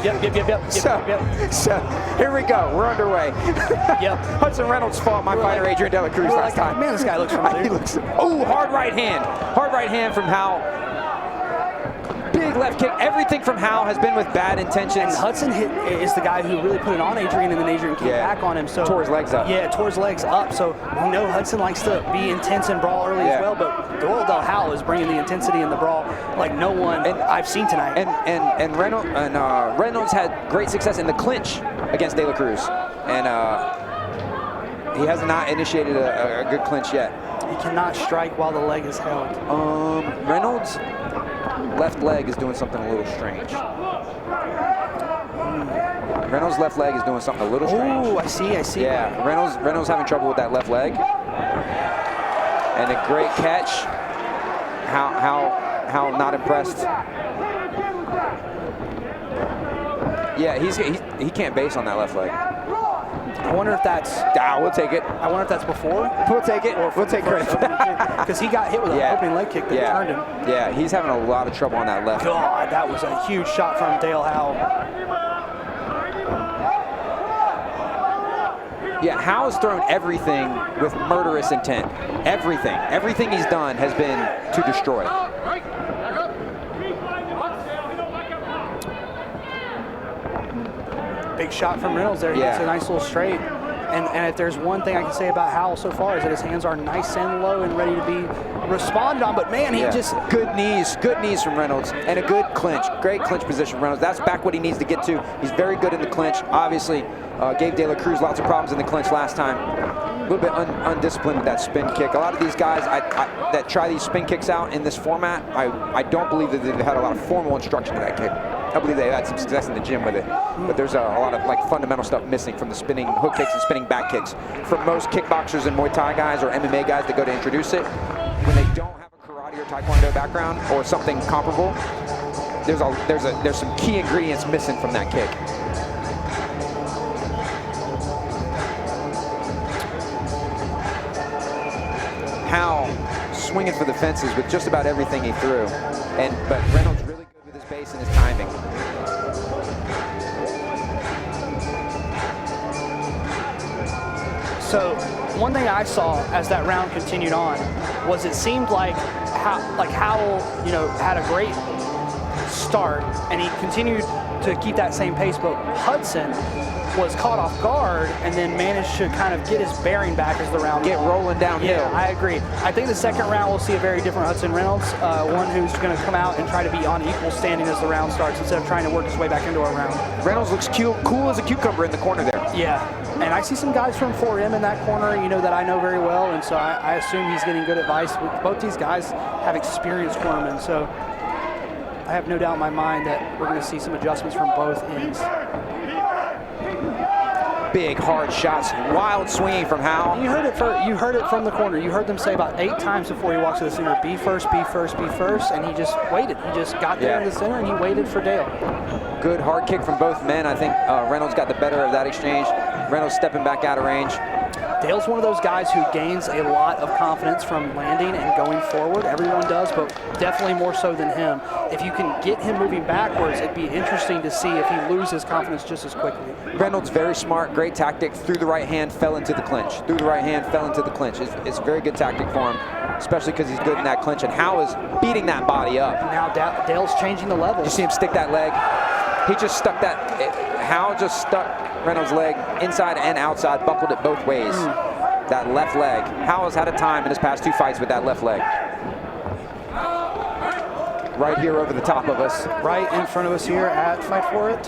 So here we go. We're underway. Yep. Hudson Reynolds fought my fighter Adrian De La Cruz last time. Man, this guy looks familiar. Oh, hard right hand. Hard right hand from Howell. Big left kick. Everything from Howell has been with bad intentions. And Hudson is the guy who really put it on Adrian, and then Adrian came back on him. So tore his legs up. Yeah, tore his legs up. So we know Hudson likes to be intense and brawl early as well, but Royall Howell is bringing the intensity in the brawl like no one I've seen tonight. And Reynolds had great success in the clinch against De La Cruz, and he has not initiated a good clinch yet. He cannot strike while the leg is held. Reynolds' left leg is doing something a little strange. Reynolds' left leg is doing something a little strange. Oh, I see. Yeah, Reynolds having trouble with that left leg. And a great catch. How not impressed. Yeah, he can't base on that left leg. I wonder if that's... we'll take it. I wonder if that's before. We'll take it. We'll take credit. Because he got hit with an opening leg kick that turned him. Yeah, he's having a lot of trouble on that left. God, that was a huge shot from Dale Howell. Yeah, Howell's thrown everything with murderous intent. Everything. Everything he's done has been to destroy. Big shot from Reynolds there. He gets a nice little straight. And if there's one thing I can say about Howell so far is that his hands are nice and low and ready to be responded on. But man, he just... Good knees from Reynolds, and a good clinch. Great clinch position from Reynolds. That's back what he needs to get to. He's very good in the clinch. Obviously, gave De La Cruz lots of problems in the clinch last time. A little bit undisciplined with that spin kick. A lot of these guys that try these spin kicks out in this format, I don't believe that they've had a lot of formal instruction to that kick. I believe they had some success in the gym with it, but there's a lot of fundamental stuff missing from the spinning hook kicks and spinning back kicks. For most kickboxers and Muay Thai guys or MMA guys that go to introduce it, when they don't have a karate or taekwondo background or something comparable, there's some key ingredients missing from that kick. Howell swinging for the fences with just about everything he threw, but Reynolds really good with his base and his timing. So one thing I saw as that round continued on was it seemed like Howell, had a great start and he continued to keep that same pace, but Hudson was caught off guard and then managed to kind of get his bearing back as the round get rolling downhill. Yeah, I agree. I think the second round we'll see a very different Hudson Reynolds, one who's going to come out and try to be on equal standing as the round starts instead of trying to work his way back into a round. Reynolds looks cool as a cucumber in the corner there. Yeah, and I see some guys from 4M in that corner, that I know very well, and so I assume he's getting good advice. Both these guys have experienced cornermen, so I have no doubt in my mind that we're going to see some adjustments from both ends. Big hard shots, wild swinging from Howell. You heard it from the corner. You heard them say about 8 times before he walks to the center, be first, be first, be first, and he just waited. He just got there in the center and he waited for Dale. Good hard kick from both men. I think Reynolds got the better of that exchange. Reynolds stepping back out of range. Dale's one of those guys who gains a lot of confidence from landing and going forward. Everyone does, but definitely more so than him. If you can get him moving backwards, it'd be interesting to see if he loses confidence just as quickly. Reynolds very smart, great tactic. Through the right hand, fell into the clinch. Through the right hand, fell into the clinch. It's a very good tactic for him, especially because he's good in that clinch. And Howell is beating that body up. Now Dale's changing the level. You see him stick that leg? He just stuck that. Howell just stuck Reynolds' leg inside and outside, buckled it both ways. That left leg. Howell's had a time in his past 2 fights with that left leg. Right here over the top of us. Right in front of us here at Fight For It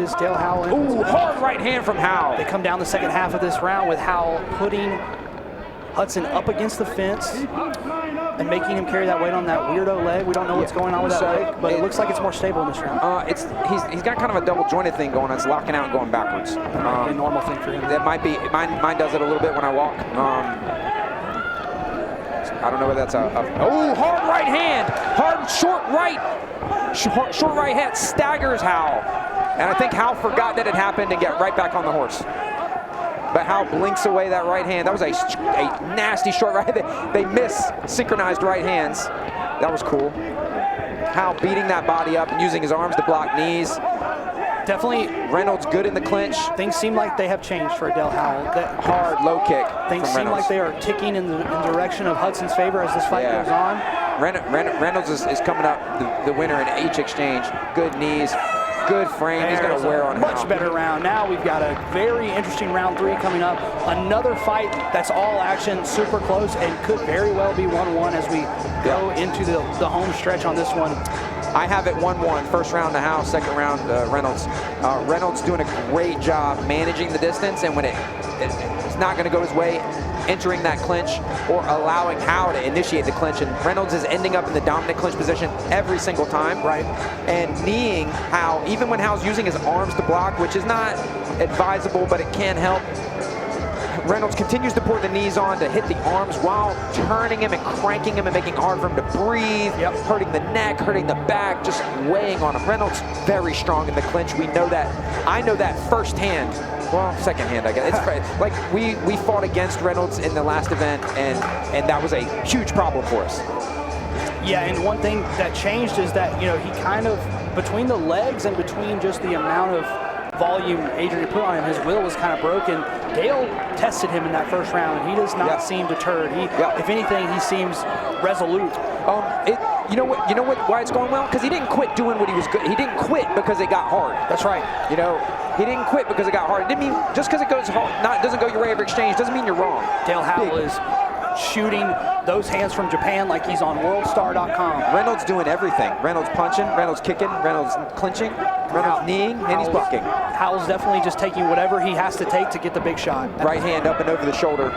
is Dale Howell. Ooh, hard right hand from Howell. They come down the second half of this round with Howell putting Hudson up against the fence and making him carry that weight on that weirdo leg. We don't know what's going on with that leg, but it looks like it's more stable in this round. He's got kind of a double jointed thing going on. It's locking out and going backwards. A normal thing for him. That might be. Mine does it a little bit when I walk. I don't know whether that's hard right hand. Hard short right hand staggers Howell. And I think Howell forgot that it happened and get right back on the horse. But Howell blinks away that right hand. That was a nasty short right. They miss synchronized right hands. That was cool. Howell beating that body up and using his arms to block knees. Definitely. Reynolds good in the clinch. Things seem like they have changed for Adele Howell. Hard low kick. Things seem like they are ticking in the direction of Hudson's favor as this fight goes on. Reynolds is coming up the winner in each exchange. Good knees, good frame. He's going to wear on much better round. Now we've got a very interesting round 3 coming up. Another fight that's all action, super close, and could very well be 1-1 as we go into the home stretch on this one. I have it 1-1, first round the Howell, second round Reynolds. Reynolds doing a great job managing the distance, and when it's not going to go his way, entering that clinch or allowing Howell to initiate the clinch, and Reynolds is ending up in the dominant clinch position every single time. Right. And kneeing Howell, even when Howell's using his arms to block, which is not advisable, but it can help. Reynolds continues to pour the knees on to hit the arms while turning him and cranking him and making it hard for him to breathe, hurting the neck, hurting the back, just weighing on him. Reynolds very strong in the clinch. We know that. I know that firsthand. Well, second hand, I guess. It's like we fought against Reynolds in the last event, and that was a huge problem for us. Yeah, and one thing that changed is that, you know, he kind of, between the legs and between just the amount of volume Adrian put on him, his will was kind of broken. Dale tested him in that first round, and he does not seem deterred. If anything, he seems resolute. You know what? Why it's going well? Because he didn't quit doing what he was good. He didn't quit because it got hard. That's right. You know, he didn't quit because it got hard. It didn't mean just because it goes hard, doesn't go your way every exchange doesn't mean you're wrong. Dale Howell is shooting those hands from Japan like he's on WorldStar.com. Reynolds doing everything. Reynolds punching, Reynolds kicking, Reynolds clinching, Reynolds kneeing, and he's blocking. Howell's definitely just taking whatever he has to take to get the big shot. Right hand up and over the shoulder.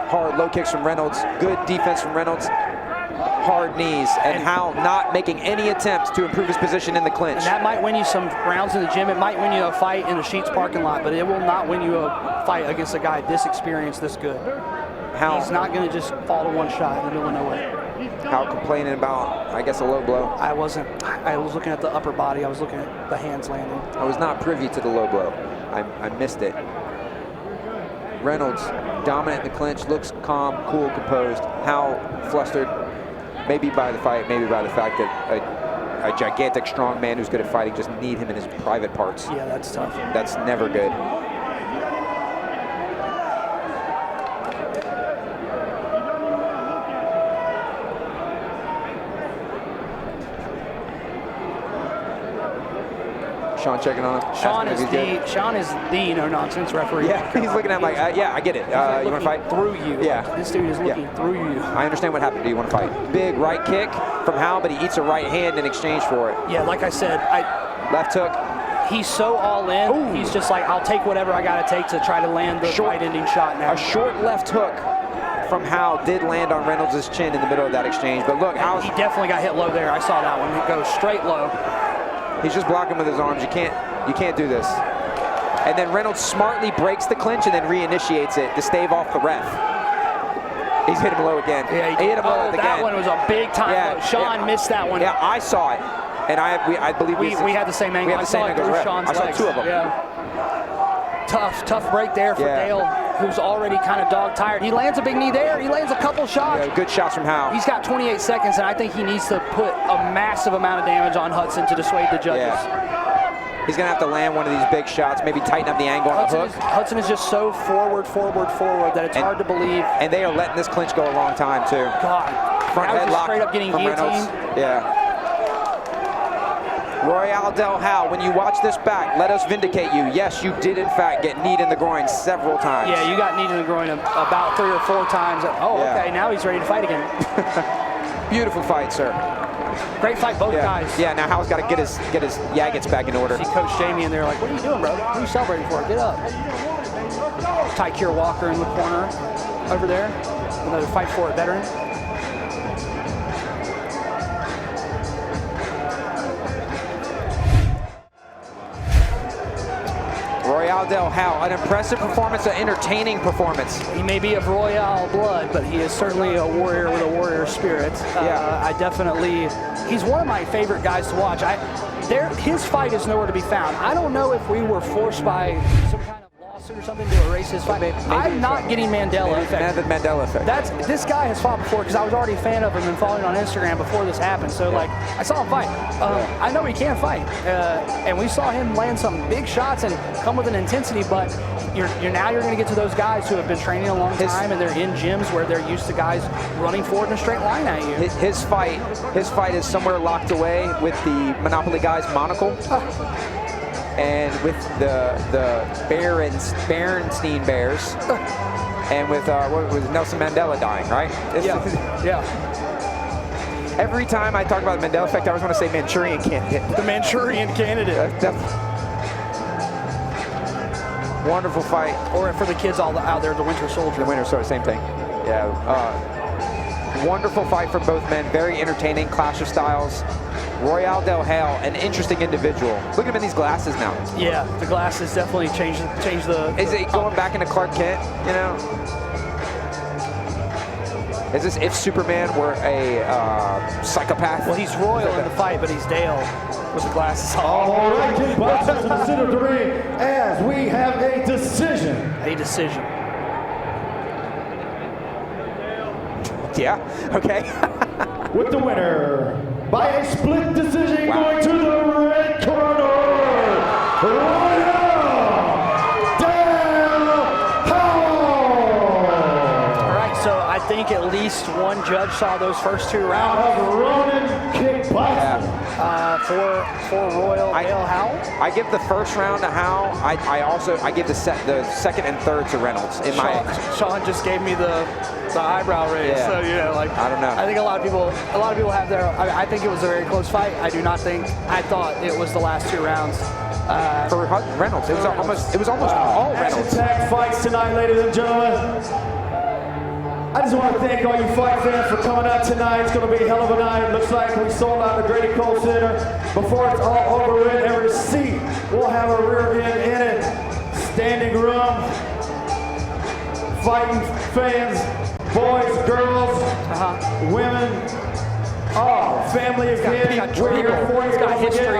Hard low kicks from Reynolds. Good defense from Reynolds. Hard knees, and Howell not making any attempts to improve his position in the clinch. And that might win you some rounds in the gym. It might win you a fight in the Sheets parking lot, but it will not win you a fight against a guy this experienced, this good. He's not going to just fall to one shot in the middle of nowhere. Howell complaining about, I guess, a low blow. I wasn't. I was looking at the upper body. I was looking at the hands landing. I was not privy to the low blow. I missed it. Reynolds dominant in the clinch, looks calm, cool, composed. Howell flustered, maybe by the fight, maybe by the fact that a gigantic, strong man who's good at fighting just need him in his private parts. Yeah, that's tough. That's never good. Sean checking on him. Sean is the no-nonsense referee. Yeah, he's looking at him like, yeah, I get it. You want to fight? Through you. Yeah. This dude is looking through you. I understand what happened. Do you want to fight? Big right kick from Howell, but he eats a right hand in exchange for it. Yeah, like I said, left hook. He's so all in. Ooh. He's just like, I'll take whatever I got to take to try to land the right-ending shot now. A short left hook from Howell did land on Reynolds' chin in the middle of that exchange. But look, he definitely got hit low there. I saw that one. It goes straight low. He's just blocking with his arms. You can't do this. And then Reynolds smartly breaks the clinch and then reinitiates it to stave off the ref. He's hit him low again. Yeah, he hit him low again. That one was a big time. Yeah, Sean missed that one. Yeah, I saw it. And I believe we had the same angle. We had the same angle. I saw two of them. Yeah. Tough break there for Dale, who's already kind of dog-tired. He lands a big knee there. He lands a couple shots. Yeah, good shots from Howell. He's got 28 seconds, and I think he needs to put a massive amount of damage on Hudson to dissuade the judges. Yeah. He's going to have to land one of these big shots, maybe tighten up the angle on the hook. Hudson is just so forward that it's hard to believe. And they are letting this clinch go a long time, too. God. Front headlock straight up getting guillotined. Yeah. Royall Del Howell, when you watch this back, let us vindicate you. Yes, you did, in fact, get kneed in the groin several times. Yeah, you got kneed in the groin about 3 or 4 times. Oh, okay, now he's ready to fight again. Beautiful fight, sir. Great fight, both guys. Yeah, now Howell's got to get his Yagets back in order. See Coach Jamie in there like, what are you doing, bro? What are you celebrating for? Get up. Tykeer Walker in the corner over there. Another fight for it veteran. Royall Del Howell, an impressive performance, an entertaining performance. He may be of Royal blood, but he is certainly a warrior with a warrior spirit. He's one of my favorite guys to watch. His fight is nowhere to be found. I don't know if we were forced by some kind of lawsuit or something to erase his fight. I'm not getting Mandela effect. The Mandela effect. This guy has fought before because I was already a fan of him and following on Instagram before this happened. So like I saw him fight. I know he can fight, and we saw him land some big shots and come with an intensity. But you're going to get to those guys who have been training a long time and they're in gyms where they're used to guys running forward in a straight line at you. His fight is somewhere locked away with the Monopoly guy's monocle. And with the Berenstein Bears, and with Nelson Mandela dying, right? Yeah. Every time I talk about the Mandela effect, I always want to say Manchurian Candidate. The Manchurian Candidate. Wonderful fight. Or for the kids all out there, the Winter Soldier. The Winter Soldier, same thing. Yeah. Wonderful fight from both men. Very entertaining, clash of styles. Royall del Hale, an interesting individual. Look at him in these glasses now. Yeah, the glasses definitely changed the. Is it going back into Clark Kent? You know. Is this if Superman were a psychopath? Well, he's Royal in the fight, but he's Dale with the glasses on. All right, kickboxers to the center of the ring as we have a decision. A decision. Yeah. Okay. With the winner by a split decision, going to the red corner, Royall del Howell. All right, so I think at least one judge saw those first two rounds. Out of Ronin kickboxing. For Royall del Howell. I give the first round to Howell. I give the second and third to Reynolds. Sean just gave me the eyebrow raise. Yeah. So like I don't know. I think a lot of people have their. I think it was a very close fight. I thought it was the last two rounds. For Reynolds, it was almost all Reynolds. Action-packed fights tonight, ladies and gentlemen. I just want to thank all you fight fans for coming out tonight. It's going to be a hell of a night. Looks like we sold out the Grady Cole Center. Before it's all over with, every seat will have a rear end in it. Standing room, fighting fans, boys, girls, women, all family of kids. We're here for you. It's got history.